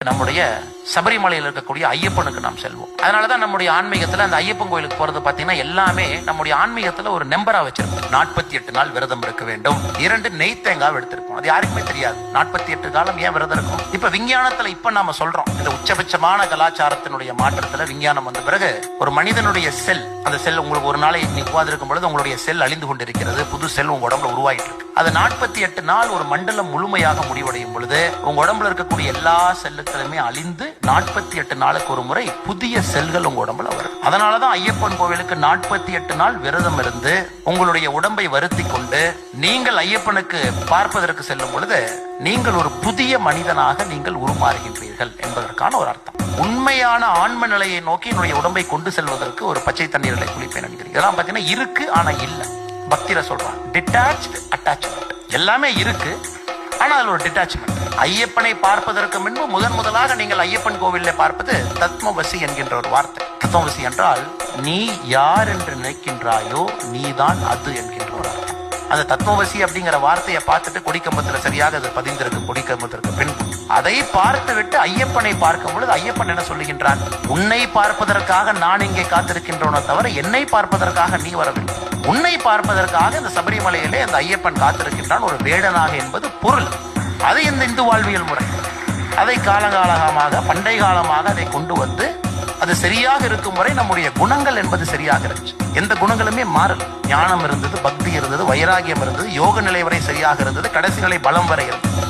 நம்முடைய சபரிமலையில் இருக்கக்கூடிய ஐயப்பனுக்கு நாம் செல்வோம். அதனாலதான் நம்முடைய ஆன்மீகத்துல அந்த ஐயப்பன் கோயிலுக்கு போறது பாத்தீங்கன்னா எல்லாமே நம்முடைய ஆன்மீகத்துல ஒரு நம்பரா வச்சிருக்கோம். 48 நாள் விரதம் இருக்க வேண்டும், 2 நெய் தேங்காய் எடுத்திருக்கோம். அது யாருக்குமே தெரியாது 48 காலம் ஏன் விரதம் இருக்கும். இப்ப விஞ்ஞானத்துல இப்ப நாம சொல்றோம், இந்த உச்சபட்சமான கலாச்சாரத்தினுடைய மாற்றத்துல விஞ்ஞானம் வந்த பிறகு ஒரு மனிதனுடைய செல், அந்த செல் உங்களுக்கு ஒரு நாளை உட்கார்ந்திருக்கும் பொழுது உங்களுடைய செல் அழிந்து கொண்டிருக்கிறது, புது செல் உங்க உடம்புல உருவாயிட்டு இருக்கு. அது 48 நாள் ஒரு மண்டலம் முழுமையாக முடிவடையும் பொழுது உங்க உடம்புல இருக்கக்கூடிய எல்லா செல்லுகளுமே அழிந்து 48 நாளுக்கு ஒரு முறை புதிய செல்கள் உங்க உடம்புல வரும். அதனாலதான் ஐயப்பன் கோவிலுக்கு 48 நாள் விரதம் இருந்து உங்களுடைய உடம்பை வருத்தி கொண்டு நீங்கள் ஐயப்பனுக்கு பார்ப்பதற்கு செல்லும் பொழுது நீங்கள் ஒரு புதிய மனிதனாக நீங்கள் உருமாறுகின்றீர்கள் என்பதற்கான ஒரு அர்த்தம். உண்மையான ஆன்ம நிலையை நோக்கி என்னுடைய உடம்பை கொண்டு செல்வதற்கு ஒரு பச்சை தண்ணீரை குளிப்பேன் என்கிறீங்க. இதெல்லாம் பாத்தீங்கன்னா இருக்கு ஆனா இல்ல. பக்தியில சொல்றான் டிட்டாச்ட் அட்டாச்மெண்ட். எல்லாமே இருக்கு ஆனா அதுல ஒரு டிட்டாச்மெண்ட். ஐயப்பனை பார்ப்பதற்கு முன்பு முதலாக நீங்கள் ஐயப்பன் கோவிலில் பார்ப்பது தத்மவசி என்கின்ற ஒரு வார்த்தை. தத்மவசி என்றால் நீ யார் என்று நினைக்கின்றாயோ நீதான் அது என்கின்ற ஒரு அர்த்தம். அந்த தத்மவசி அப்படிங்கிற வார்த்தையை பார்த்துட்டு கொடிக்கம்பத்துல சரியாக அது பதிந்திருக்கு. கொடிக்கம்பத்திற்கு பின் அதை பார்த்து விட்டு ஐயப்பனை பார்க்கும் பொழுது ஐயப்பன் என்ன சொல்லுகின்றான், உன்னை பார்ப்பதற்காக நான் இங்கே காத்திருக்கின்றோனோ தவிர என்னை பார்ப்பதற்காக நீ வரவில்லை. உன்னை பார்ப்பதற்காக இந்த சபரிமலையிலே அந்த ஐயப்பன் காத்திருக்கின்றான் ஒரு வேடனாக என்பது பொருள். அது இந்த இந்து வாழ்வியல் முறை. அதை காலகாலமாக பண்டை காலமாக அதை கொண்டு வந்து அது சரியாக இருக்கும் வரை நம்முடைய குணங்கள் என்பது சரியாக இருந்துச்சு. எந்த குணங்களுமே மாறல. ஞானம் இருந்தது, பக்தி இருந்தது, வைராகியம் இருந்தது, யோக நிலை வரை சரியாக இருந்தது, கடைசி நிலை பலம் வரை இருந்தது.